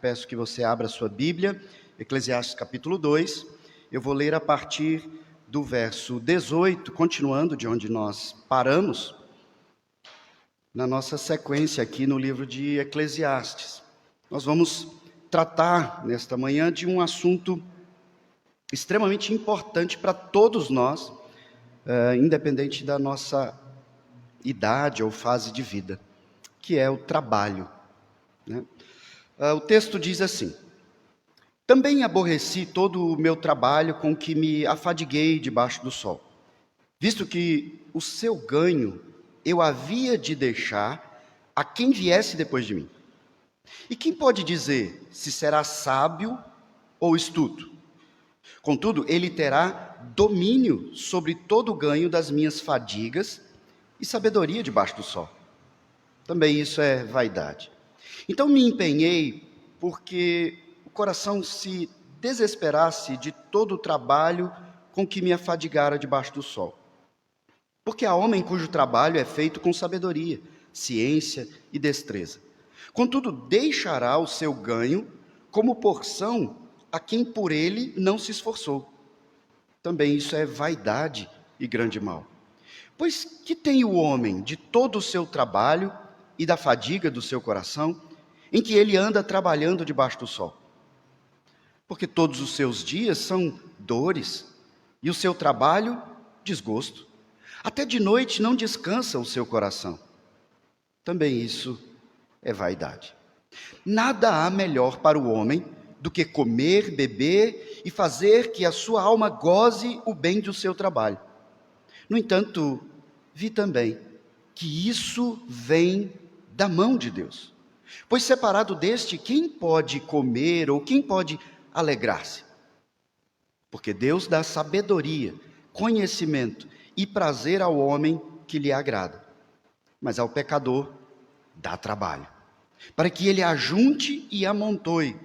Peço que você abra sua Bíblia, Eclesiastes capítulo 2. Eu vou ler a partir do verso 18, continuando de onde nós paramos, na nossa sequência aqui no livro de Eclesiastes. Nós vamos tratar nesta manhã de um assunto extremamente importante para todos nós, independente da nossa idade ou fase de vida, que é o trabalho, né? O texto diz assim: também aborreci todo o meu trabalho com que me afadiguei debaixo do sol, visto que o seu ganho eu havia de deixar a quem viesse depois de mim. E quem pode dizer se será sábio ou estulto? Contudo, ele terá domínio sobre todo o ganho das minhas fadigas e sabedoria debaixo do sol. Também isso é vaidade. Então me empenhei porque o coração se desesperasse de todo o trabalho com que me afadigara debaixo do sol. Porque há homem cujo trabalho é feito com sabedoria, ciência e destreza. Contudo, deixará o seu ganho como porção a quem por ele não se esforçou. Também isso é vaidade e grande mal. Pois que tem o homem de todo o seu trabalho e da fadiga do seu coração, em que ele anda trabalhando debaixo do sol? Porque todos os seus dias são dores, e o seu trabalho, desgosto. Até de noite não descansa o seu coração. Também isso é vaidade. Nada há melhor para o homem do que comer, beber e fazer que a sua alma goze o bem do seu trabalho. No entanto, vi também que isso vem da mão de Deus. Pois separado deste, quem pode comer ou quem pode alegrar-se? Porque Deus dá sabedoria, conhecimento e prazer ao homem que lhe agrada. Mas ao pecador dá trabalho, para que ele ajunte e amontoe,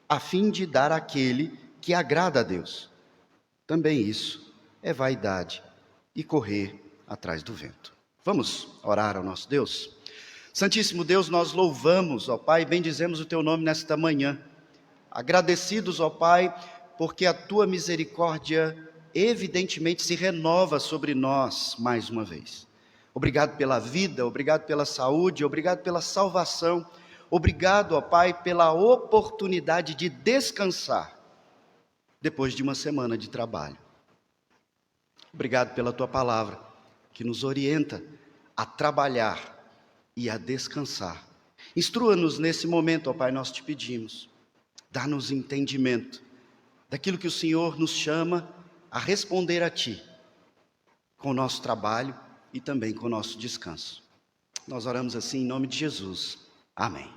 a fim de dar àquele que agrada a Deus. Também isso é vaidade e correr atrás do vento. Vamos orar ao nosso Deus? Santíssimo Deus, nós louvamos, ó Pai, bendizemos o Teu nome nesta manhã. Agradecidos, ó Pai, porque a Tua misericórdia evidentemente se renova sobre nós mais uma vez. Obrigado pela vida, obrigado pela saúde, obrigado pela salvação. Obrigado, ó Pai, pela oportunidade de descansar depois de uma semana de trabalho. Obrigado pela Tua palavra, que nos orienta a trabalhar e a descansar. Instrua-nos nesse momento, ó Pai, nós te pedimos. Dá-nos entendimento daquilo que o Senhor nos chama a responder a Ti, com o nosso trabalho e também com o nosso descanso. Nós oramos assim em nome de Jesus. Amém.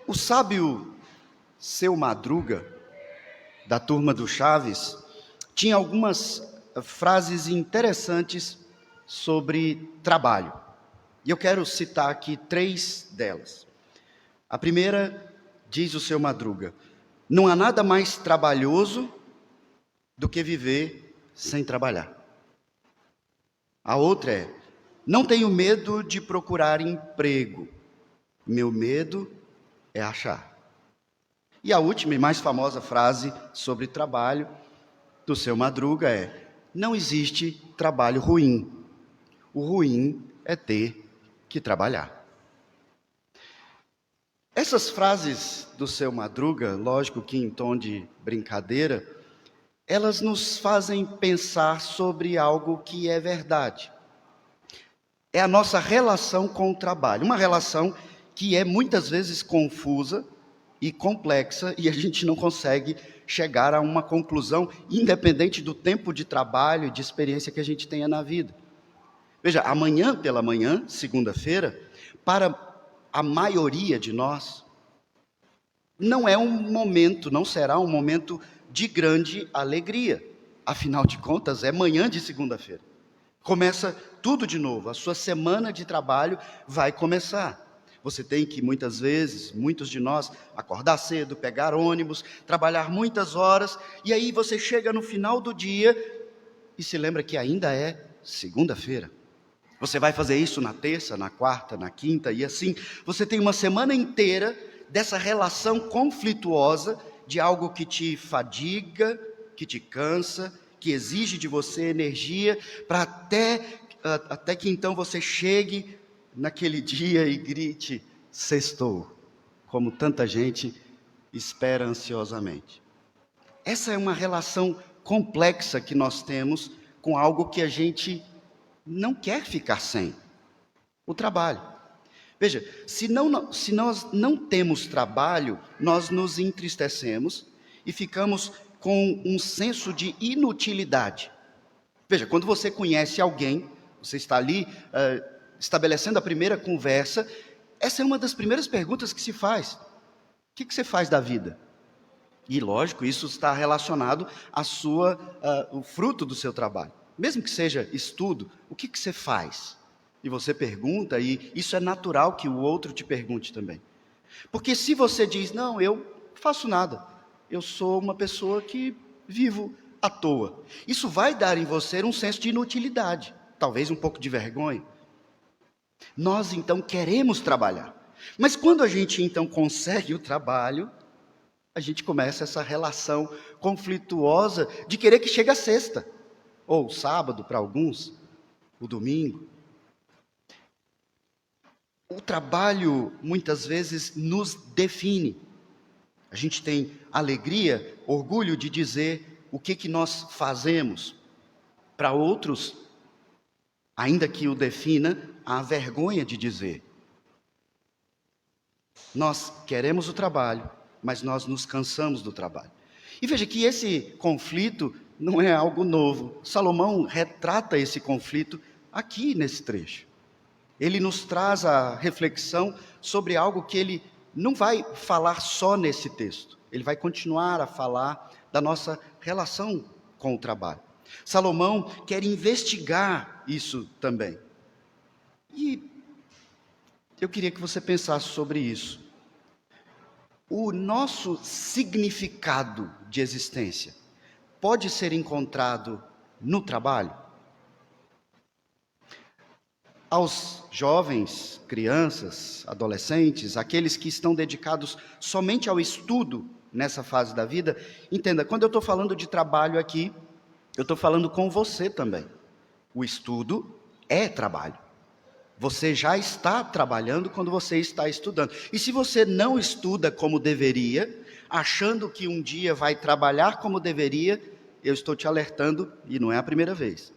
O sábio Seu Madruga, da turma do Chaves, tinha algumas frases interessantes sobre trabalho. E eu quero citar aqui 3 delas. A primeira diz o Seu Madruga: não há nada mais trabalhoso do que viver sem trabalhar. A outra é: não tenho medo de procurar emprego, meu medo é achar. E a última e mais famosa frase sobre trabalho do Seu Madruga é: não existe trabalho ruim, o ruim é ter que trabalhar. Essas frases do Seu Madruga, lógico que em tom de brincadeira, elas nos fazem pensar sobre algo que é verdade. É a nossa relação com o trabalho, uma relação que é muitas vezes confusa e complexa, e a gente não consegue chegar a uma conclusão, independente do tempo de trabalho e de experiência que a gente tenha na vida. Veja, amanhã pela manhã, segunda-feira, para a maioria de nós, não é um momento, não será um momento de grande alegria. Afinal de contas, é manhã de segunda-feira. Começa tudo de novo, a sua semana de trabalho vai começar. Você tem que, muitas vezes, muitos de nós, acordar cedo, pegar ônibus, trabalhar muitas horas, e aí você chega no final do dia e se lembra que ainda é segunda-feira. Você vai fazer isso na terça, na quarta, na quinta, e assim você tem uma semana inteira dessa relação conflituosa de algo que te fadiga, que te cansa, que exige de você energia, para até que então você chegue naquele dia e grite: sextou, como tanta gente espera ansiosamente. Essa é uma relação complexa que nós temos com algo que a gente não quer ficar sem: o trabalho. Veja, se nós não temos trabalho, nós nos entristecemos e ficamos com um senso de inutilidade. Veja, quando você conhece alguém, você está ali estabelecendo a primeira conversa, essa é uma das primeiras perguntas que se faz: o que você faz da vida? E lógico, isso está relacionado o fruto do seu trabalho. Mesmo que seja estudo, o que você faz? E você pergunta, e isso é natural que o outro te pergunte também. Porque se você diz: não, eu faço nada, eu sou uma pessoa que vivo à toa, isso vai dar em você um senso de inutilidade, talvez um pouco de vergonha. Nós então queremos trabalhar, mas quando a gente então consegue o trabalho, a gente começa essa relação conflituosa de querer que chegue a sexta, ou o sábado para alguns, o domingo. O trabalho muitas vezes nos define. A gente tem alegria, orgulho de dizer o que nós fazemos. Para outros, ainda que o defina, há vergonha de dizer. Nós queremos o trabalho, mas nós nos cansamos do trabalho. E veja que esse conflito não é algo novo. Salomão retrata esse conflito aqui nesse trecho. Ele nos traz a reflexão sobre algo que ele não vai falar só nesse texto. Ele vai continuar a falar da nossa relação com o trabalho. Salomão quer investigar isso também. E eu queria que você pensasse sobre isso. O nosso significado de existência pode ser encontrado no trabalho? Aos jovens, crianças, adolescentes, aqueles que estão dedicados somente ao estudo nessa fase da vida, entenda, quando eu estou falando de trabalho aqui, eu estou falando com você também. O estudo é trabalho. Você já está trabalhando quando você está estudando. E se você não estuda como deveria, achando que um dia vai trabalhar como deveria, eu estou te alertando, e não é a primeira vez.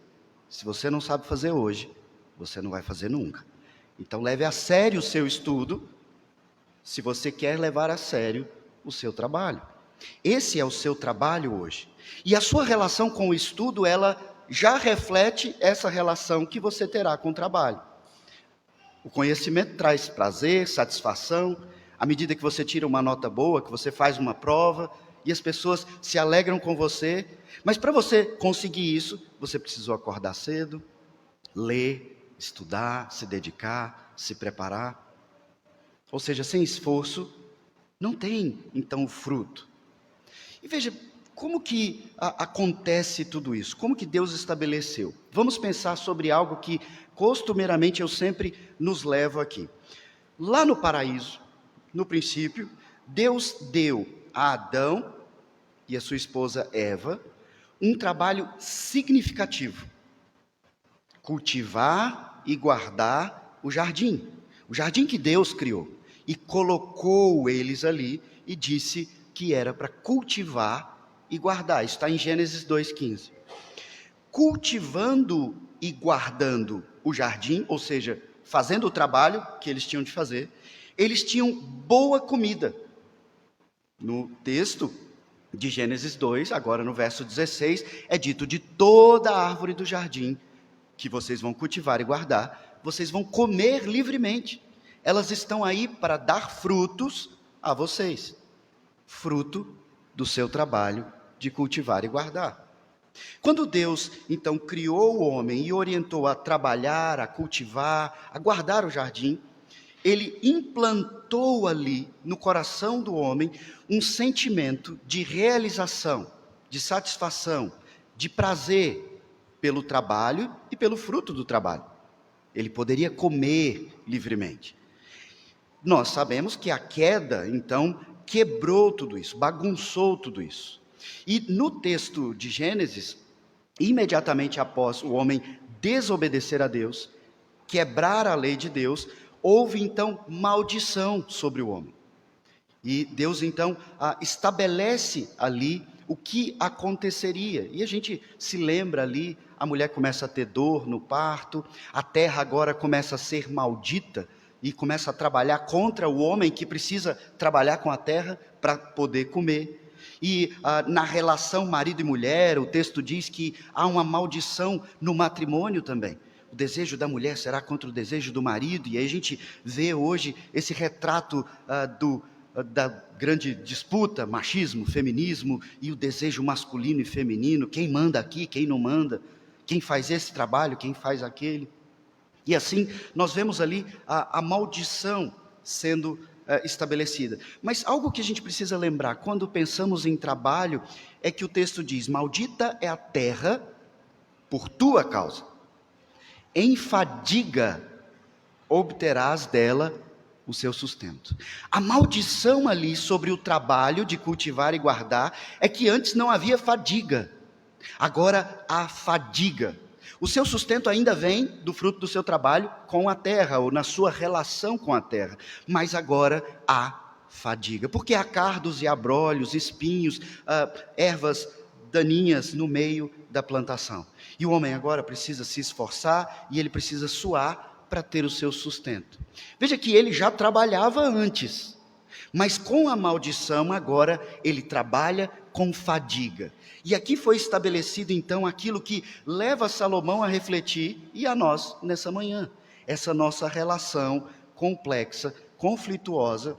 Se você não sabe fazer hoje, você não vai fazer nunca. Então leve a sério o seu estudo, se você quer levar a sério o seu trabalho. Esse é o seu trabalho hoje. E a sua relação com o estudo, ela já reflete essa relação que você terá com o trabalho. O conhecimento traz prazer, satisfação. À medida que você tira uma nota boa, que você faz uma prova, e as pessoas se alegram com você. Mas para você conseguir isso, você precisou acordar cedo, ler, estudar, se dedicar, se preparar. Ou seja, sem esforço, não tem então o fruto. E veja, como que acontece tudo isso? Como que Deus estabeleceu? Vamos pensar sobre algo que costumeiramente eu sempre nos levo aqui. Lá no paraíso, no princípio, Deus deu a Adão e a sua esposa Eva um trabalho significativo: cultivar e guardar o jardim que Deus criou, e colocou eles ali e disse que era para cultivar e guardar. Isso está em Gênesis 2,15. Cultivando e guardando o jardim, ou seja, fazendo o trabalho que eles tinham de fazer, eles tinham boa comida. No texto de Gênesis 2, agora no verso 16, é dito: de toda a árvore do jardim que vocês vão cultivar e guardar, vocês vão comer livremente. Elas estão aí para dar frutos a vocês. Fruto do seu trabalho de cultivar e guardar. Quando Deus, então, criou o homem e orientou a trabalhar, a cultivar, a guardar o jardim, Ele implantou ali, no coração do homem, um sentimento de realização, de satisfação, de prazer pelo trabalho e pelo fruto do trabalho. ele poderia comer livremente. Nós sabemos que a queda, então, quebrou tudo isso, bagunçou tudo isso. E no texto de Gênesis, imediatamente após o homem desobedecer a Deus, quebrar a lei de Deus, houve então maldição sobre o homem. E Deus então estabelece ali o que aconteceria. E a gente se lembra ali, a mulher começa a ter dor no parto, a terra agora começa a ser maldita e começa a trabalhar contra o homem que precisa trabalhar com a terra para poder comer. E na relação marido e mulher, o texto diz que há uma maldição no matrimônio também. O desejo da mulher será contra o desejo do marido, e aí a gente vê hoje esse retrato da grande disputa, machismo, feminismo, e o desejo masculino e feminino, quem manda aqui, quem não manda, quem faz esse trabalho, quem faz aquele. E assim, nós vemos ali a maldição sendo estabelecida. Mas algo que a gente precisa lembrar, quando pensamos em trabalho, é que o texto diz, maldita é a terra por tua causa. Em fadiga obterás dela o seu sustento. A maldição ali sobre o trabalho de cultivar e guardar é que antes não havia fadiga, agora há fadiga. O seu sustento ainda vem do fruto do seu trabalho com a terra, ou na sua relação com a terra, mas agora há fadiga, porque há cardos e abrolhos, espinhos, ervas daninhas no meio da plantação. E o homem agora precisa se esforçar e ele precisa suar para ter o seu sustento. Veja que ele já trabalhava antes, mas com a maldição agora ele trabalha com fadiga. E aqui foi estabelecido então aquilo que leva Salomão a refletir e a nós nessa manhã. Essa nossa relação complexa, conflituosa,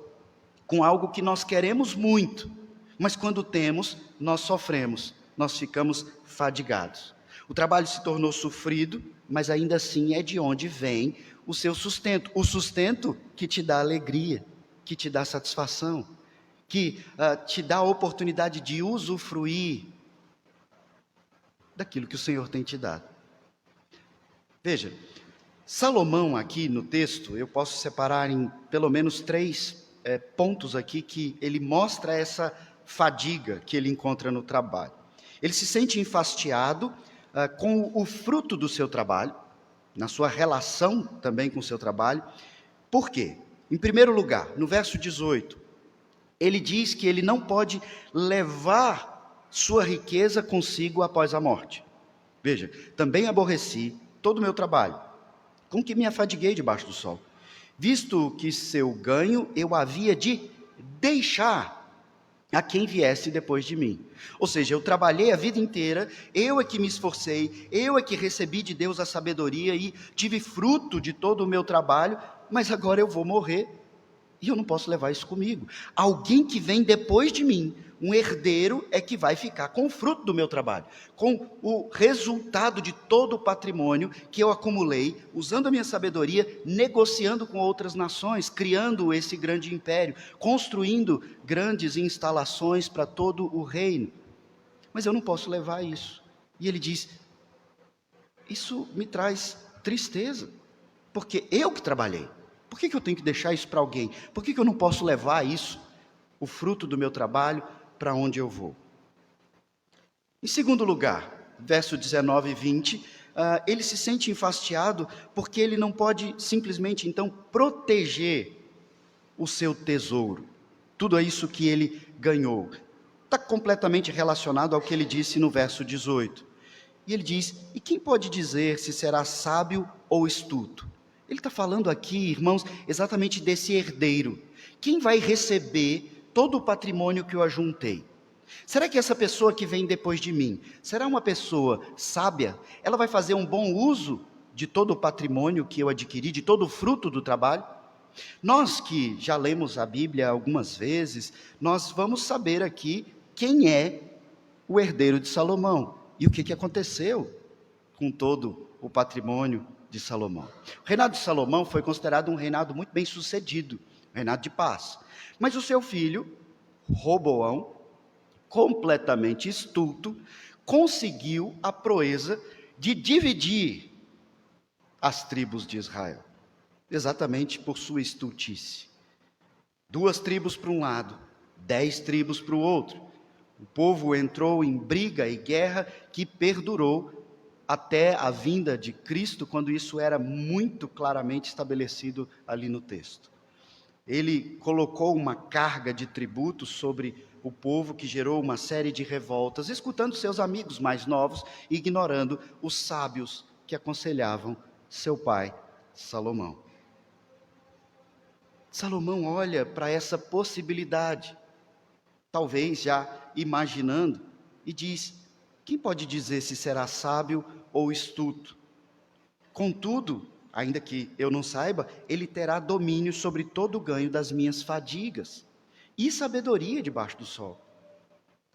com algo que nós queremos muito, mas quando temos, nós sofremos, nós ficamos fadigados. O trabalho se tornou sofrido, mas ainda assim é de onde vem o seu sustento. O sustento que te dá alegria, que te dá satisfação, que te dá a oportunidade de usufruir daquilo que o Senhor tem te dado. Veja, Salomão aqui no texto, eu posso separar em pelo menos 3 pontos aqui que ele mostra essa fadiga que ele encontra no trabalho. Ele se sente enfastiado com o fruto do seu trabalho, na sua relação também com o seu trabalho. Por quê? Em primeiro lugar, no verso 18, ele diz que ele não pode levar sua riqueza consigo após a morte. Veja, também aborreci todo o meu trabalho, com que me afadiguei debaixo do sol, visto que seu ganho eu havia de deixar a quem viesse depois de mim. Ou seja, eu trabalhei a vida inteira, eu é que me esforcei, eu é que recebi de Deus a sabedoria e tive fruto de todo o meu trabalho, mas agora eu vou morrer e eu não posso levar isso comigo. Alguém que vem depois de mim, um herdeiro, é que vai ficar com o fruto do meu trabalho, com o resultado de todo o patrimônio que eu acumulei, usando a minha sabedoria, negociando com outras nações, criando esse grande império, construindo grandes instalações para todo o reino. Mas eu não posso levar isso. E ele diz, isso me traz tristeza, porque eu que trabalhei. Por que eu tenho que deixar isso para alguém? Por que eu não posso levar isso, o fruto do meu trabalho, para onde eu vou? Em segundo lugar, verso 19 e 20, ele se sente enfastiado porque ele não pode simplesmente então proteger o seu tesouro, tudo isso que ele ganhou. Está completamente relacionado ao que ele disse no verso 18. E ele diz, e quem pode dizer se será sábio ou estulto? Ele está falando aqui, irmãos, exatamente desse herdeiro. Quem vai receber todo o patrimônio que eu ajuntei? Será que essa pessoa que vem depois de mim, será uma pessoa sábia? Ela vai fazer um bom uso de todo o patrimônio que eu adquiri, de todo o fruto do trabalho? Nós que já lemos a Bíblia algumas vezes, nós vamos saber aqui quem é o herdeiro de Salomão e o que aconteceu com todo o patrimônio de Salomão. O reinado de Salomão foi considerado um reinado muito bem sucedido, um reinado de paz. Mas o seu filho, Roboão, completamente estulto, conseguiu a proeza de dividir as tribos de Israel, exatamente por sua estultice. 2 tribos para um lado, 10 tribos para o outro. O povo entrou em briga e guerra que perdurou até a vinda de Cristo, quando isso era muito claramente estabelecido ali no texto. Ele colocou uma carga de tributos sobre o povo que gerou uma série de revoltas, escutando seus amigos mais novos e ignorando os sábios que aconselhavam seu pai, Salomão. Salomão olha para essa possibilidade, talvez já imaginando, e diz: quem pode dizer se será sábio ou estulto? Contudo, ainda que eu não saiba, ele terá domínio sobre todo o ganho das minhas fadigas e sabedoria debaixo do sol.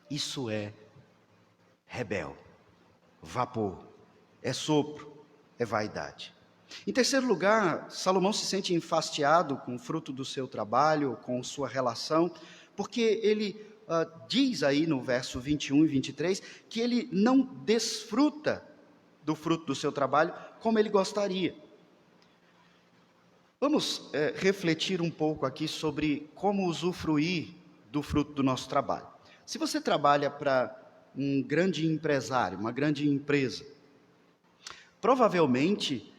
Isso é rebel, vapor, é sopro, é vaidade. Em terceiro lugar, Salomão se sente enfastiado com o fruto do seu trabalho, com sua relação, porque ele diz aí no verso 21 e 23, que ele não desfruta do fruto do seu trabalho como ele gostaria. Vamos refletir um pouco aqui sobre como usufruir do fruto do nosso trabalho. Se você trabalha para um grande empresário, uma grande empresa, provavelmente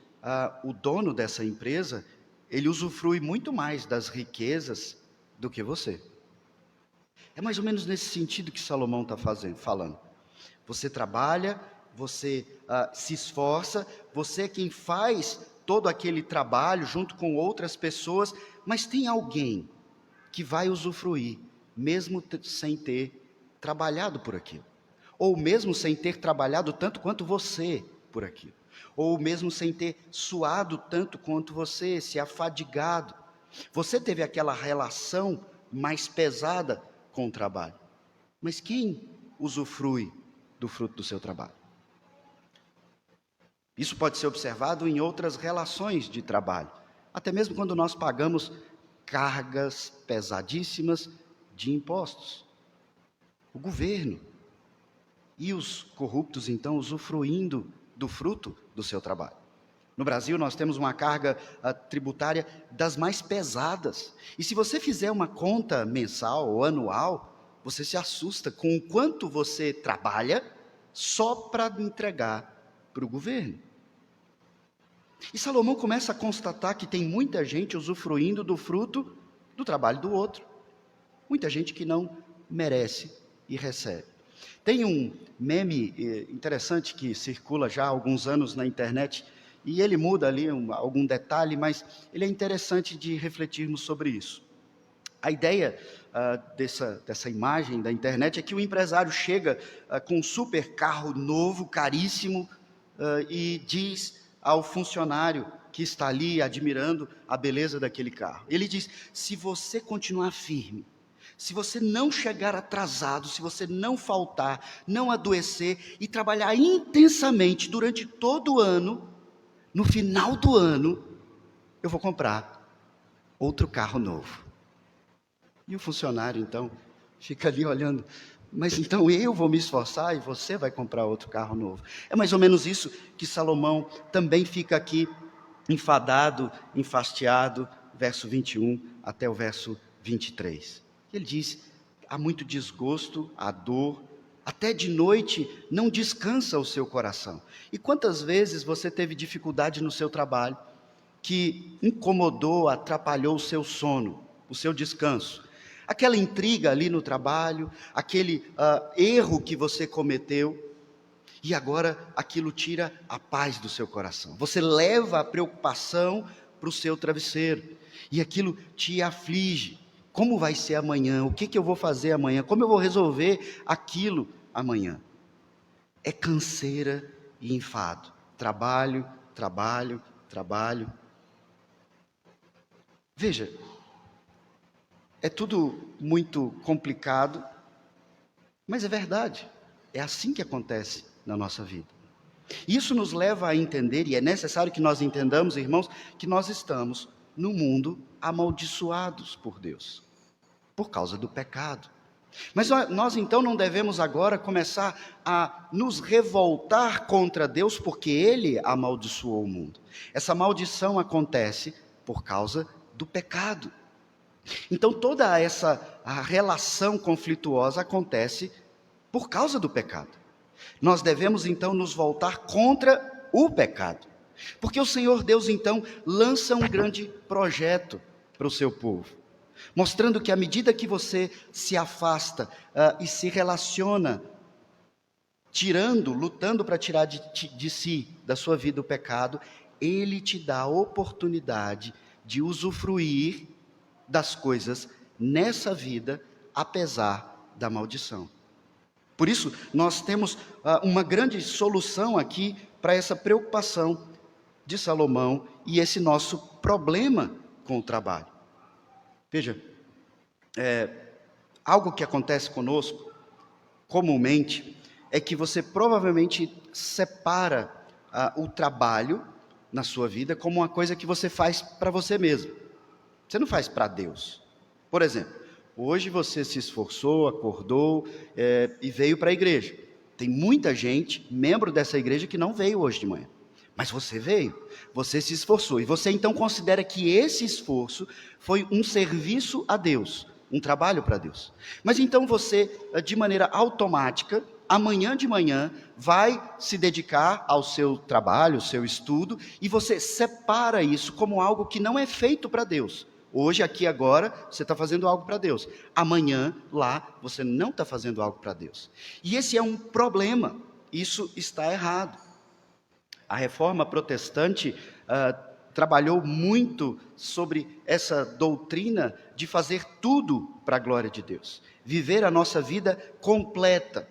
o dono dessa empresa, ele usufrui muito mais das riquezas do que você. É mais ou menos nesse sentido que Salomão está falando. Você trabalha, você se esforça, você é quem faz todo aquele trabalho junto com outras pessoas, mas tem alguém que vai usufruir, mesmo sem ter trabalhado por aquilo, ou mesmo sem ter trabalhado tanto quanto você por aquilo, ou mesmo sem ter suado tanto quanto você, se afadigado. Você teve aquela relação mais pesada com o trabalho, mas quem usufrui do fruto do seu trabalho? Isso pode ser observado em outras relações de trabalho, até mesmo quando nós pagamos cargas pesadíssimas de impostos. O governo e os corruptos, então, usufruindo do fruto do seu trabalho. No Brasil, nós temos uma carga tributária das mais pesadas. E se você fizer uma conta mensal ou anual, você se assusta com o quanto você trabalha só para entregar para o governo. E Salomão começa a constatar que tem muita gente usufruindo do fruto do trabalho do outro. Muita gente que não merece e recebe. Tem um meme interessante que circula já há alguns anos na internet, e ele muda ali algum detalhe, mas ele é interessante de refletirmos sobre isso. A ideia dessa imagem da internet é que o empresário chega com um super carro novo, caríssimo, e diz ao funcionário que está ali admirando a beleza daquele carro. Ele diz: se você continuar firme, se você não chegar atrasado, se você não faltar, não adoecer e trabalhar intensamente durante todo o ano, no final do ano, eu vou comprar outro carro novo. E o funcionário, então, fica ali olhando: mas então eu vou me esforçar e você vai comprar outro carro novo. É mais ou menos isso que Salomão também fica aqui enfadado, enfastiado, verso 21 até o verso 23. Ele diz: há muito desgosto, há dor, até de noite não descansa o seu coração. E quantas vezes você teve dificuldade no seu trabalho, que incomodou, atrapalhou o seu sono, o seu descanso? Aquela intriga ali no trabalho, aquele erro que você cometeu, e agora aquilo tira a paz do seu coração. Você leva a preocupação para o seu travesseiro, e aquilo te aflige. Como vai ser amanhã? O que eu vou fazer amanhã? Como eu vou resolver aquilo amanhã? É canseira e enfado. Trabalho, trabalho, trabalho. Veja, é tudo muito complicado, mas é verdade. É assim que acontece na nossa vida. Isso nos leva a entender, e é necessário que nós entendamos, irmãos, que nós estamos no mundo amaldiçoados por Deus, por causa do pecado. Mas nós então não devemos agora começar a nos revoltar contra Deus porque Ele amaldiçoou o mundo. Essa maldição acontece por causa do pecado. Então toda a relação conflituosa acontece por causa do pecado. Nós devemos então nos voltar contra o pecado. Porque o Senhor Deus então lança um grande projeto para o seu povo, mostrando que à medida que você se afasta e se relaciona, lutando para tirar de si, da sua vida o pecado, Ele te dá a oportunidade de usufruir das coisas nessa vida, apesar da maldição. Por isso, nós temos uma grande solução aqui para essa preocupação de Salomão e esse nosso problema com o trabalho. Veja, algo que acontece conosco, comumente, é que você provavelmente separa o trabalho na sua vida como uma coisa que você faz para você mesmo. Você não faz para Deus. Por exemplo, hoje você se esforçou, acordou e veio para a igreja. Tem muita gente, membro dessa igreja, que não veio hoje de manhã. Mas você veio, você se esforçou. E você então considera que esse esforço foi um serviço a Deus, um trabalho para Deus. Mas então você, de maneira automática, amanhã de manhã, vai se dedicar ao seu trabalho, ao seu estudo, e você separa isso como algo que não é feito para Deus. Hoje, aqui, agora, você está fazendo algo para Deus. Amanhã, lá, você não está fazendo algo para Deus. E esse é um problema. Isso está errado. A reforma protestante trabalhou muito sobre essa doutrina de fazer tudo para a glória de Deus. Viver a nossa vida completa.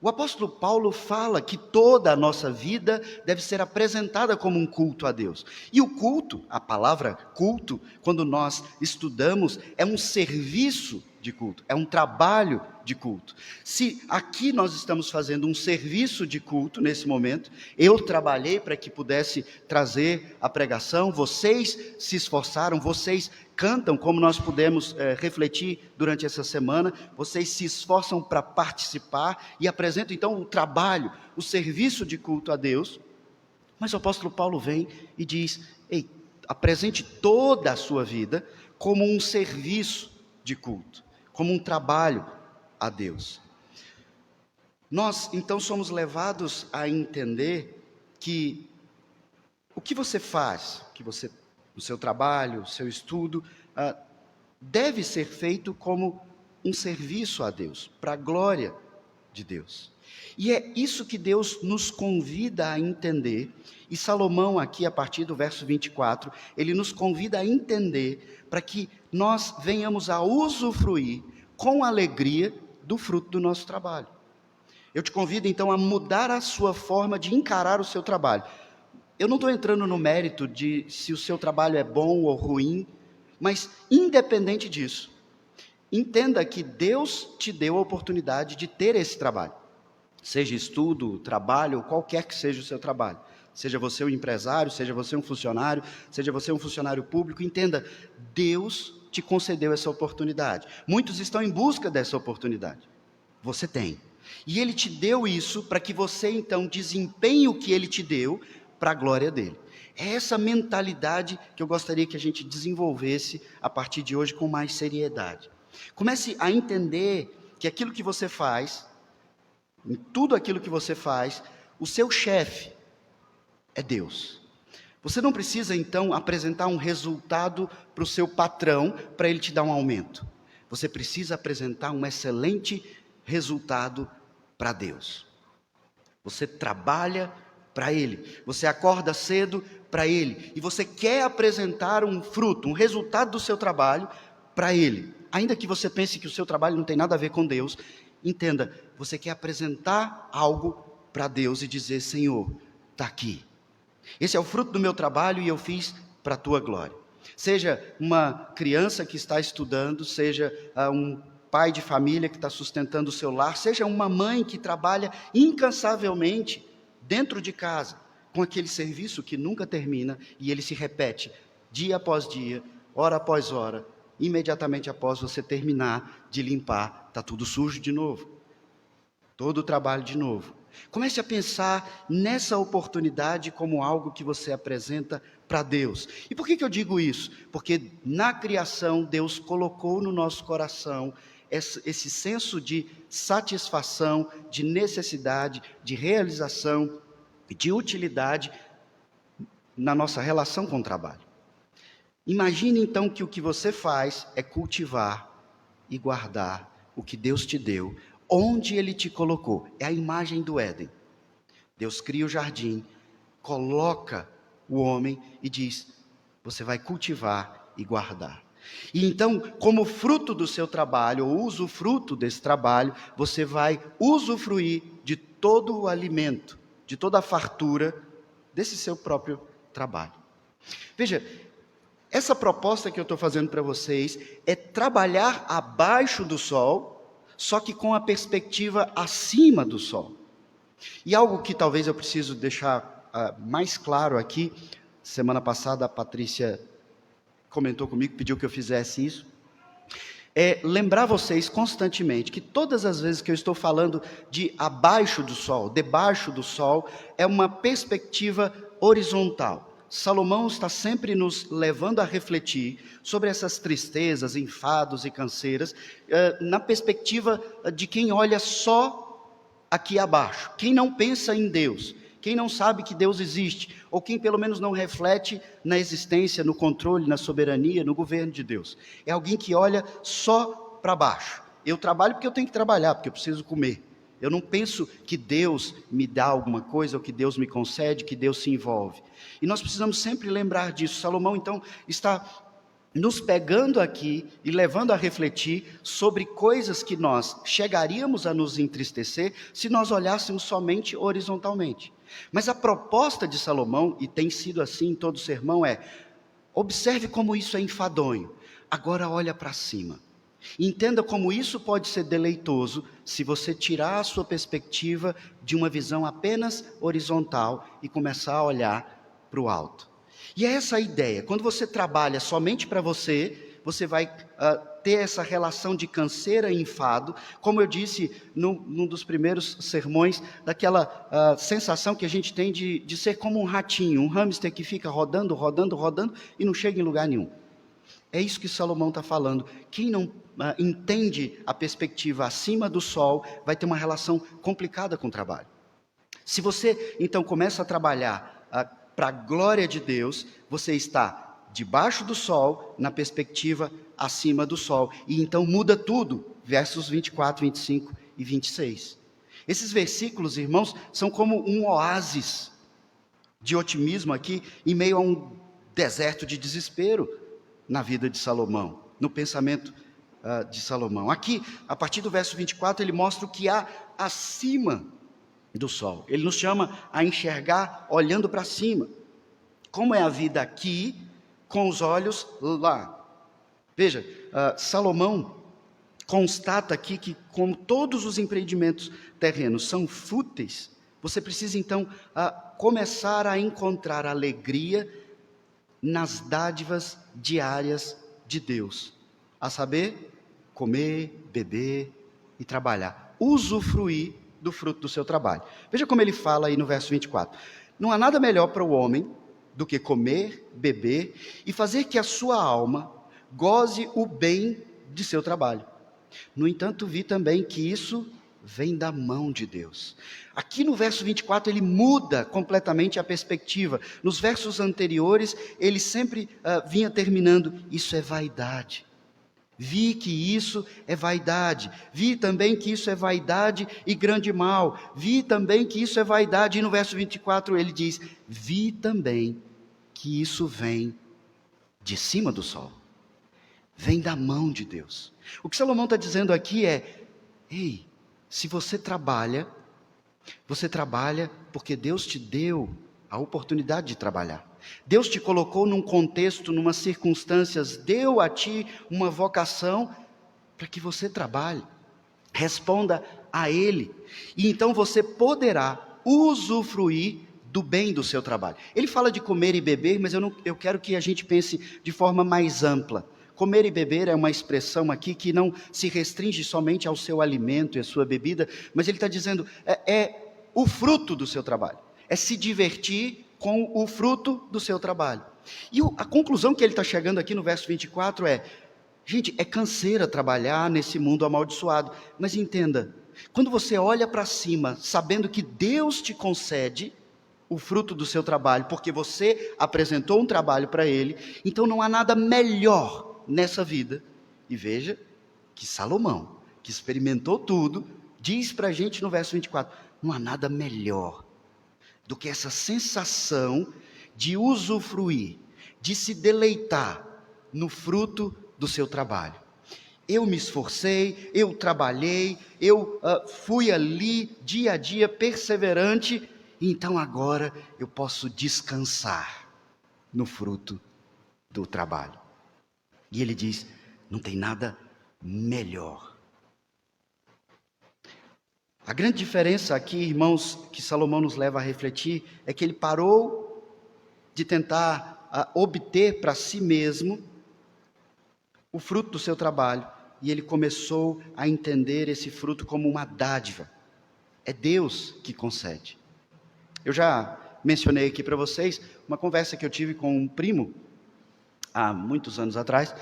O apóstolo Paulo fala que toda a nossa vida deve ser apresentada como um culto a Deus. E o culto, a palavra culto, quando nós estudamos, é um serviço de culto, é um trabalho de culto. Se aqui nós estamos fazendo um serviço de culto nesse momento, eu trabalhei para que pudesse trazer a pregação, vocês se esforçaram, vocês cantam, como nós pudemos refletir durante essa semana, vocês se esforçam para participar e apresentam então o trabalho, o serviço de culto a Deus. Mas o apóstolo Paulo vem e diz: ei, apresente toda a sua vida como um serviço de culto, como um trabalho a Deus. Nós então somos levados a entender que o que você faz, o seu trabalho, o seu estudo, deve ser feito como um serviço a Deus, para a glória de Deus. E é isso que Deus nos convida a entender, e Salomão aqui a partir do verso 24, ele nos convida a entender, para que nós venhamos a usufruir com alegria do fruto do nosso trabalho. Eu te convido então a mudar a sua forma de encarar o seu trabalho. Eu não estou entrando no mérito de se o seu trabalho é bom ou ruim, mas independente disso, entenda que Deus te deu a oportunidade de ter esse trabalho. Seja estudo, trabalho, qualquer que seja o seu trabalho. Seja você um empresário, seja você um funcionário, seja você um funcionário público, entenda, Deus te concedeu essa oportunidade. Muitos estão em busca dessa oportunidade. Você tem. E Ele te deu isso para que você então desempenhe o que Ele te deu para a glória dele. É essa mentalidade que eu gostaria que a gente desenvolvesse a partir de hoje com mais seriedade. Comece a entender que aquilo que você faz, em tudo aquilo que você faz, o seu chefe é Deus. Você não precisa então apresentar um resultado para o seu patrão para ele te dar um aumento. Você precisa apresentar um excelente resultado para Deus. Você trabalha para Ele, você acorda cedo para Ele, e você quer apresentar um fruto, um resultado do seu trabalho para Ele, ainda que você pense que o seu trabalho não tem nada a ver com Deus, entenda, você quer apresentar algo para Deus e dizer: Senhor, está aqui, esse é o fruto do meu trabalho e eu fiz para a tua glória. Seja uma criança que está estudando, seja um pai de família que está sustentando o seu lar, seja uma mãe que trabalha incansavelmente dentro de casa, com aquele serviço que nunca termina, e ele se repete, dia após dia, hora após hora, imediatamente após você terminar de limpar, está tudo sujo de novo. Todo o trabalho de novo. Comece a pensar nessa oportunidade como algo que você apresenta para Deus. E por que eu digo isso? Porque na criação Deus colocou no nosso coração esse senso de satisfação, de necessidade, de realização, de utilidade na nossa relação com o trabalho. Imagine então que o que você faz é cultivar e guardar o que Deus te deu, onde Ele te colocou. É a imagem do Éden. Deus cria o jardim, coloca o homem e diz: você vai cultivar e guardar. E então, como fruto do seu trabalho, ou usufruto desse trabalho, você vai usufruir de todo o alimento, de toda a fartura desse seu próprio trabalho. Veja, essa proposta que eu estou fazendo para vocês é trabalhar abaixo do sol, só que com a perspectiva acima do sol. E algo que talvez eu preciso deixar mais claro aqui, semana passada a Patrícia comentou comigo, pediu que eu fizesse isso, é lembrar vocês constantemente que todas as vezes que eu estou falando de abaixo do sol, debaixo do sol, é uma perspectiva horizontal. Salomão está sempre nos levando a refletir sobre essas tristezas, enfados e canseiras, na perspectiva de quem olha só aqui abaixo, quem não pensa em Deus, quem não sabe que Deus existe, ou quem pelo menos não reflete na existência, no controle, na soberania, no governo de Deus. É alguém que olha só para baixo. Eu trabalho porque eu tenho que trabalhar, porque eu preciso comer. Eu não penso que Deus me dá alguma coisa, ou que Deus me concede, que Deus se envolve. E nós precisamos sempre lembrar disso. Salomão, então, está nos pegando aqui e levando a refletir sobre coisas que nós chegaríamos a nos entristecer se nós olhássemos somente horizontalmente. Mas a proposta de Salomão, e tem sido assim em todo o sermão, é: observe como isso é enfadonho, agora olha para cima. Entenda como isso pode ser deleitoso se você tirar a sua perspectiva de uma visão apenas horizontal e começar a olhar para o alto. E é essa a ideia. Quando você trabalha somente para você, você vai ter essa relação de canseira e enfado, como eu disse num dos primeiros sermões, daquela sensação que a gente tem de ser como um ratinho, um hamster que fica rodando, rodando, rodando e não chega em lugar nenhum. É isso que Salomão está falando. Quem não entende a perspectiva acima do sol vai ter uma relação complicada com o trabalho. Se você então começa a trabalhar para a glória de Deus, você está debaixo do sol, na perspectiva acima do sol. E então muda tudo, versos 24, 25 e 26. Esses versículos, irmãos, são como um oásis de otimismo aqui, em meio a um deserto de desespero na vida de Salomão, no pensamento de Salomão. Aqui, a partir do verso 24, ele mostra o que há acima do sol. Ele nos chama a enxergar olhando para cima. Como é a vida aqui, com os olhos lá. Veja, Salomão constata aqui que, como todos os empreendimentos terrenos são fúteis, você precisa então começar a encontrar alegria nas dádivas diárias de Deus, a saber, comer, beber e trabalhar, usufruir do fruto do seu trabalho. Veja como ele fala aí no verso 24: não há nada melhor para o homem do que comer, beber e fazer que a sua alma goze o bem de seu trabalho. No entanto, vi também que isso vem da mão de Deus. Aqui no verso 24 ele muda completamente a perspectiva. Nos versos anteriores ele sempre vinha terminando: isso é vaidade. Vi que isso é vaidade. Vi também que isso é vaidade e grande mal. Vi também que isso é vaidade. E no verso 24 ele diz: vi também que isso vem de cima do sol. Vem da mão de Deus. O que Salomão está dizendo aqui é: ei, se você trabalha porque Deus te deu a oportunidade de trabalhar. Deus te colocou num contexto, numas circunstâncias, deu a ti uma vocação para que você trabalhe. Responda a Ele. E então você poderá usufruir do bem do seu trabalho. Ele fala de comer e beber, mas eu quero que a gente pense de forma mais ampla. Comer e beber é uma expressão aqui que não se restringe somente ao seu alimento e à sua bebida, mas ele está dizendo, é o fruto do seu trabalho. É se divertir com o fruto do seu trabalho. E a conclusão que ele está chegando aqui no verso 24 é, gente, é canseira trabalhar nesse mundo amaldiçoado, mas entenda, quando você olha para cima, sabendo que Deus te concede o fruto do seu trabalho, porque você apresentou um trabalho para Ele, então não há nada melhor nessa vida. E veja que Salomão, que experimentou tudo, diz para a gente no verso 24, não há nada melhor do que essa sensação de usufruir, de se deleitar no fruto do seu trabalho. Eu me esforcei, eu trabalhei, eu fui ali dia a dia perseverante, então agora eu posso descansar no fruto do trabalho. E ele diz, não tem nada melhor. A grande diferença aqui, irmãos, que Salomão nos leva a refletir, é que ele parou de tentar obter para si mesmo o fruto do seu trabalho, e ele começou a entender esse fruto como uma dádiva. É Deus que concede. Eu já mencionei aqui para vocês uma conversa que eu tive com um primo, há muitos anos atrás,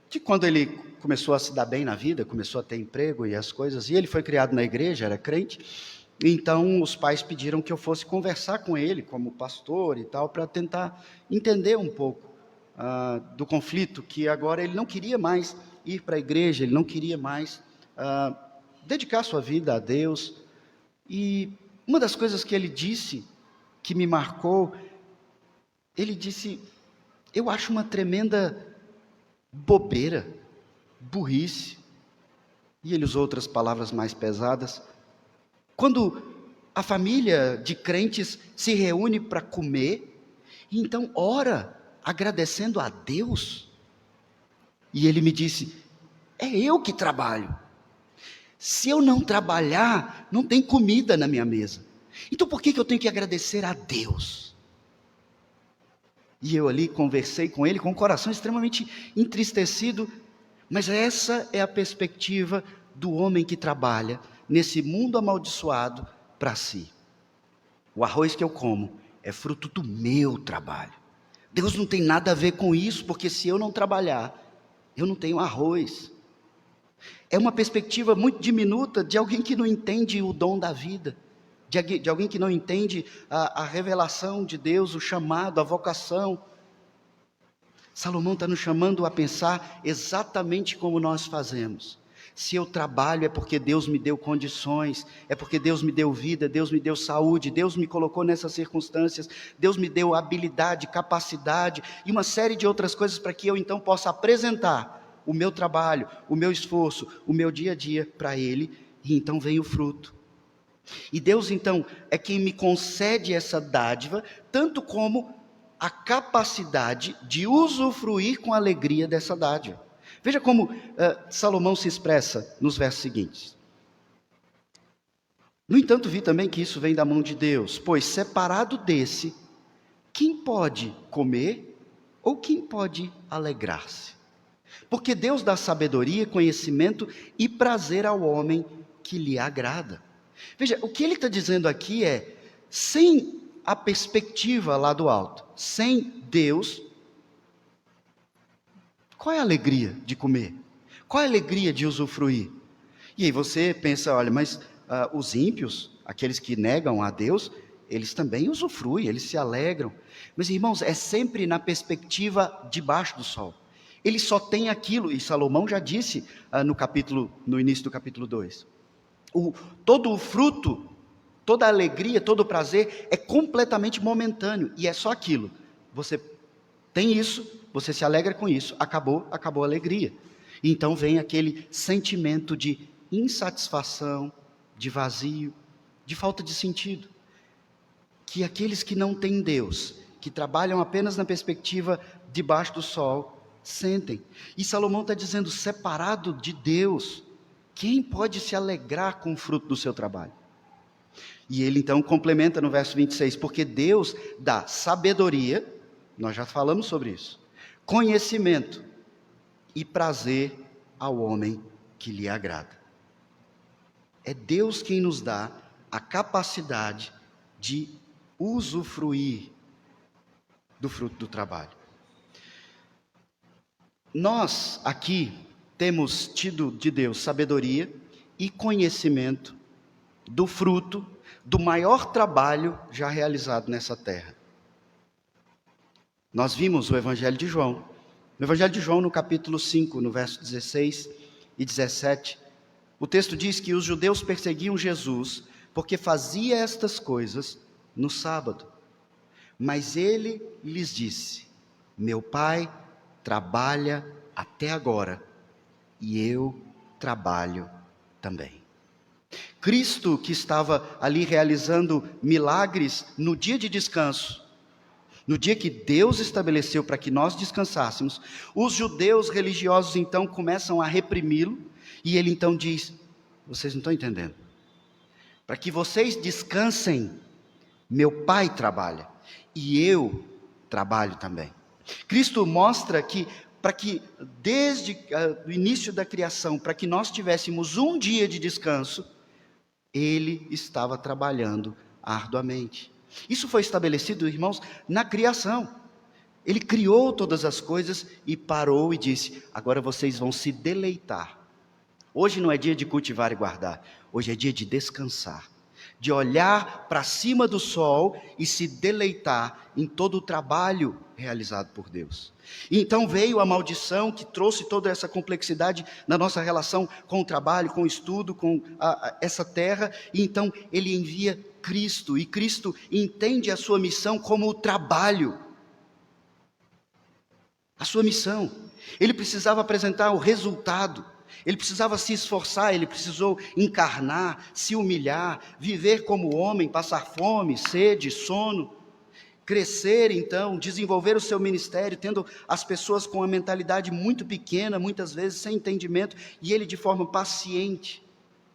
de quando ele começou a se dar bem na vida, começou a ter emprego e as coisas, e ele foi criado na igreja, era crente, então os pais pediram que eu fosse conversar com ele como pastor e tal, para tentar entender um pouco do conflito, que agora ele não queria mais ir para a igreja, ele não queria mais dedicar sua vida a Deus. E uma das coisas que ele disse, que me marcou, ele disse, eu acho uma tremenda bobeira, burrice, e ele usou outras palavras mais pesadas, quando a família de crentes se reúne para comer, e então ora agradecendo a Deus, e ele me disse, é eu que trabalho, se eu não trabalhar, não tem comida na minha mesa, então por que eu tenho que agradecer a Deus? E eu ali conversei com ele com o coração extremamente entristecido, mas essa é a perspectiva do homem que trabalha nesse mundo amaldiçoado para si. O arroz que eu como é fruto do meu trabalho. Deus não tem nada a ver com isso, porque se eu não trabalhar, eu não tenho arroz. É uma perspectiva muito diminuta de alguém que não entende o dom da vida, de alguém que não entende a revelação de Deus, o chamado, a vocação. Salomão está nos chamando a pensar exatamente como nós fazemos. Se eu trabalho é porque Deus me deu condições, é porque Deus me deu vida, Deus me deu saúde, Deus me colocou nessas circunstâncias, Deus me deu habilidade, capacidade e uma série de outras coisas para que eu então possa apresentar o meu trabalho, o meu esforço, o meu dia a dia para Ele, e então vem o fruto. E Deus então é quem me concede essa dádiva, tanto como a capacidade de usufruir com alegria dessa dádiva. Veja como Salomão se expressa nos versos seguintes. No entanto, vi também que isso vem da mão de Deus, pois separado desse, quem pode comer ou quem pode alegrar-se? Porque Deus dá sabedoria, conhecimento e prazer ao homem que lhe agrada. Veja, o que ele está dizendo aqui é, sem a perspectiva lá do alto, sem Deus, qual é a alegria de comer? Qual é a alegria de usufruir? E aí você pensa, olha, mas os ímpios, aqueles que negam a Deus, eles também usufruem, eles se alegram. Mas irmãos, é sempre na perspectiva debaixo do sol. Ele só tem aquilo, e Salomão já disse no início do capítulo 2. Todo o fruto, toda a alegria, todo o prazer é completamente momentâneo, e é só aquilo. Você tem isso, você se alegra com isso, acabou a alegria. E então vem aquele sentimento de insatisfação, de vazio, de falta de sentido. Que aqueles que não têm Deus, que trabalham apenas na perspectiva debaixo do sol, sentem. E Salomão está dizendo, separado de Deus, quem pode se alegrar com o fruto do seu trabalho? E ele então complementa no verso 26, porque Deus dá sabedoria, nós já falamos sobre isso, conhecimento e prazer ao homem que lhe agrada. É Deus quem nos dá a capacidade de usufruir do fruto do trabalho. Nós aqui temos tido de Deus sabedoria e conhecimento do fruto do maior trabalho já realizado nessa terra. Nós vimos o Evangelho de João. No Evangelho de João, no capítulo 5, no verso 16 e 17, o texto diz que os judeus perseguiam Jesus porque fazia estas coisas no sábado. Mas ele lhes disse: meu Pai trabalha até agora e eu trabalho também. Cristo, que estava ali realizando milagres no dia de descanso, no dia que Deus estabeleceu para que nós descansássemos, os judeus religiosos então começam a reprimi-lo, e ele então diz: vocês não estão entendendo, para que vocês descansem, meu Pai trabalha, e eu trabalho também. Cristo mostra que, para que desde o início da criação, para que nós tivéssemos um dia de descanso, ele estava trabalhando arduamente. Isso foi estabelecido, irmãos, na criação. Ele criou todas as coisas e parou e disse: agora vocês vão se deleitar. Hoje não é dia de cultivar e guardar, hoje é dia de descansar, de olhar para cima do sol e se deleitar em todo o trabalho realizado por Deus. E então veio a maldição que trouxe toda essa complexidade na nossa relação com o trabalho, com o estudo, com essa terra, e então ele envia Cristo, e Cristo entende a sua missão como o trabalho. A sua missão. Ele precisava apresentar o resultado. Ele precisava se esforçar, ele precisou encarnar, se humilhar, viver como homem, passar fome, sede, sono, crescer então, desenvolver o seu ministério, tendo as pessoas com uma mentalidade muito pequena, muitas vezes sem entendimento, e ele de forma paciente,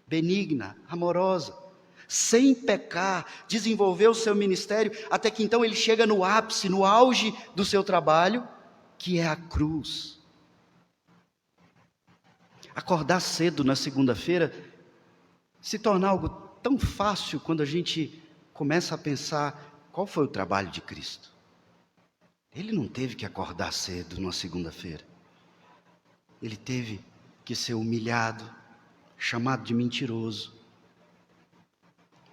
benigna, amorosa, sem pecar, desenvolver o seu ministério, até que então ele chega no ápice, no auge do seu trabalho, que é a cruz. Acordar cedo na segunda-feira se torna algo tão fácil quando a gente começa a pensar: qual foi o trabalho de Cristo? Ele não teve que acordar cedo na segunda-feira. Ele teve que ser humilhado, chamado de mentiroso,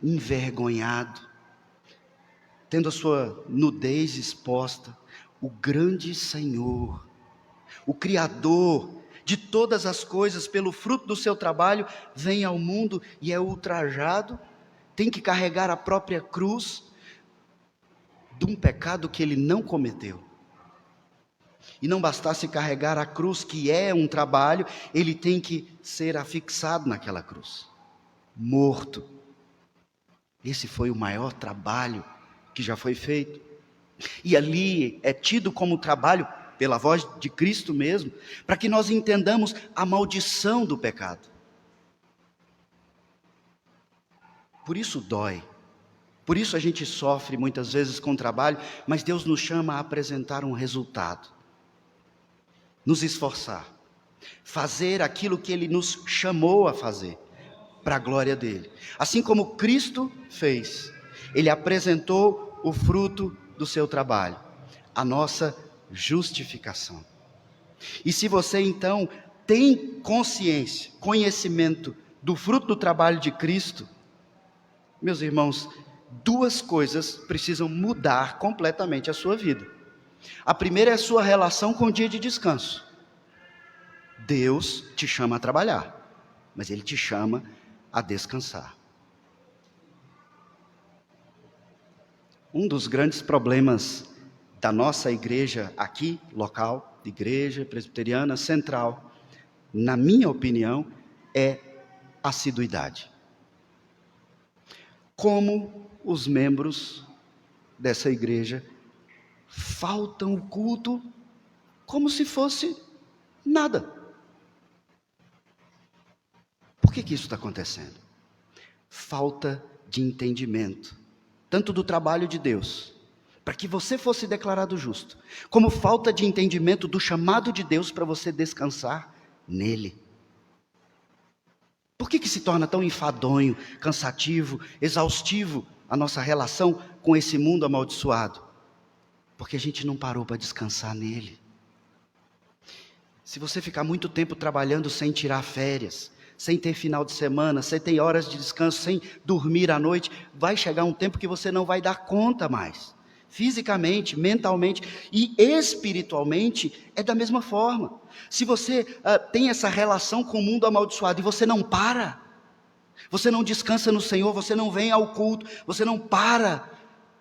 envergonhado, tendo a sua nudez exposta. O grande Senhor, o Criador de todas as coisas, pelo fruto do seu trabalho, vem ao mundo e é ultrajado, tem que carregar a própria cruz de um pecado que ele não cometeu. E não bastasse carregar a cruz, que é um trabalho, ele tem que ser afixado naquela cruz, morto. Esse foi o maior trabalho que já foi feito. E ali é tido como trabalho, pela voz de Cristo mesmo, para que nós entendamos a maldição do pecado. Por isso dói, por isso a gente sofre muitas vezes com o trabalho, mas Deus nos chama a apresentar um resultado, nos esforçar, fazer aquilo que Ele nos chamou a fazer, para a glória dEle. Assim como Cristo fez, Ele apresentou o fruto do seu trabalho, a nossa justificação. E se você então tem consciência, conhecimento do fruto do trabalho de Cristo, meus irmãos, duas coisas precisam mudar completamente a sua vida. A primeira é a sua relação com o dia de descanso. Deus te chama a trabalhar, mas Ele te chama a descansar. Um dos grandes problemas da nossa igreja aqui, local, igreja presbiteriana central, na minha opinião, é assiduidade. Como os membros dessa igreja faltam o culto como se fosse nada. Por que isso está acontecendo? Falta de entendimento, tanto do trabalho de Deus, para que você fosse declarado justo, como falta de entendimento do chamado de Deus para você descansar nele. Por que se torna tão enfadonho, cansativo, exaustivo a nossa relação com esse mundo amaldiçoado? Porque a gente não parou para descansar nele. Se você ficar muito tempo trabalhando sem tirar férias, sem ter final de semana, sem ter horas de descanso, sem dormir à noite, vai chegar um tempo que você não vai dar conta mais. Fisicamente, mentalmente e espiritualmente é da mesma forma. Se você tem essa relação com o mundo amaldiçoado e você não para, você não descansa no Senhor, você não vem ao culto, você não para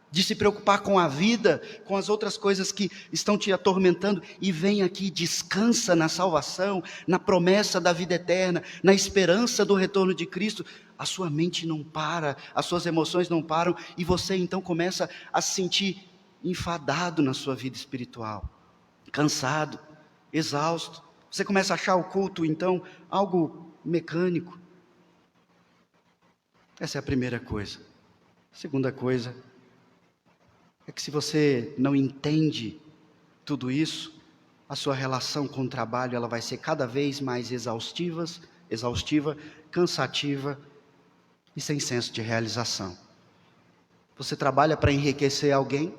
de se preocupar com a vida, com as outras coisas que estão te atormentando, e vem aqui, descansa na salvação, na promessa da vida eterna, na esperança do retorno de Cristo, a sua mente não para, as suas emoções não param, e você então começa a se sentir enfadado na sua vida espiritual, cansado, exausto. Você começa a achar o culto então algo mecânico. Essa é a primeira coisa. A segunda coisa é que se você não entende tudo isso, a sua relação com o trabalho ela vai ser cada vez mais exaustiva, cansativa e sem senso de realização. Você trabalha para enriquecer alguém,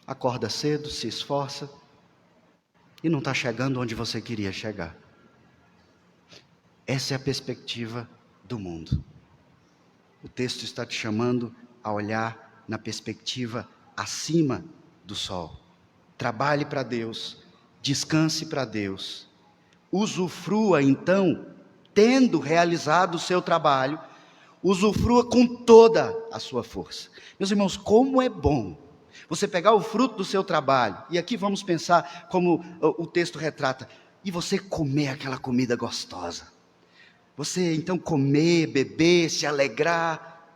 acorda cedo, se esforça e não está chegando onde você queria chegar. Essa é a perspectiva do mundo. O texto está te chamando a olhar na perspectiva acima do sol. Trabalhe para Deus, descanse para Deus, usufrua então, tendo realizado o seu trabalho, usufrua com toda a sua força. Meus irmãos, como é bom você pegar o fruto do seu trabalho, e aqui vamos pensar como o texto retrata, e você comer aquela comida gostosa. Você então comer, beber, se alegrar.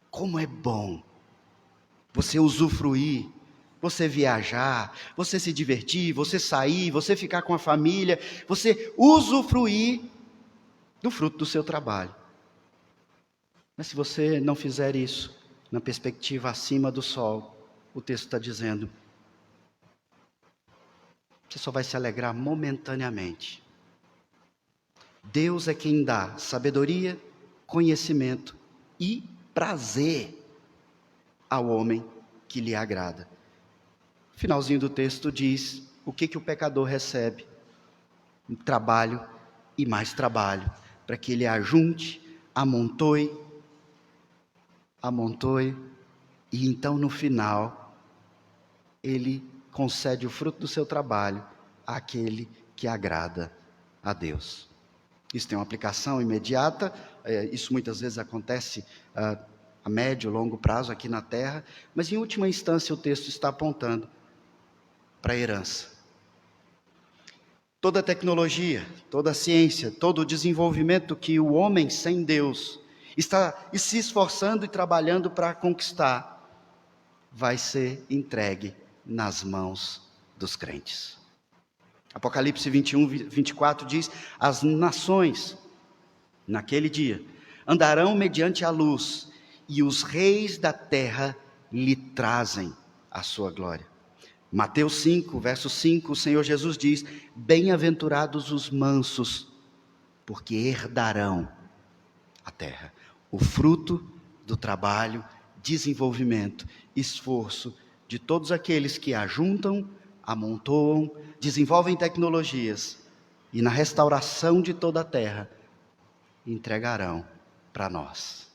Como é bom você usufruir, você viajar, você se divertir, você sair, você ficar com a família, você usufruir do fruto do seu trabalho. Mas se você não fizer isso, na perspectiva acima do sol, o texto está dizendo, você só vai se alegrar momentaneamente. Deus é quem dá sabedoria, conhecimento e prazer ao homem que lhe agrada. O finalzinho do texto diz o que o pecador recebe: trabalho e mais trabalho, para que ele ajunte, amontoe, e então no final ele concede o fruto do seu trabalho àquele que agrada a Deus. Isso tem uma aplicação imediata, isso muitas vezes acontece a médio, longo prazo aqui na terra, mas em última instância o texto está apontando para a herança. Toda a tecnologia, toda a ciência, todo o desenvolvimento que o homem sem Deus está se esforçando e trabalhando para conquistar, vai ser entregue nas mãos dos crentes. Apocalipse 21, 24 diz, as nações, naquele dia, andarão mediante a luz, e os reis da terra lhe trazem a sua glória. Mateus 5, verso 5, o Senhor Jesus diz, bem-aventurados os mansos, porque herdarão a terra. O fruto do trabalho, desenvolvimento, esforço de todos aqueles que ajuntam, amontoam, desenvolvem tecnologias e na restauração de toda a terra, entregarão para nós.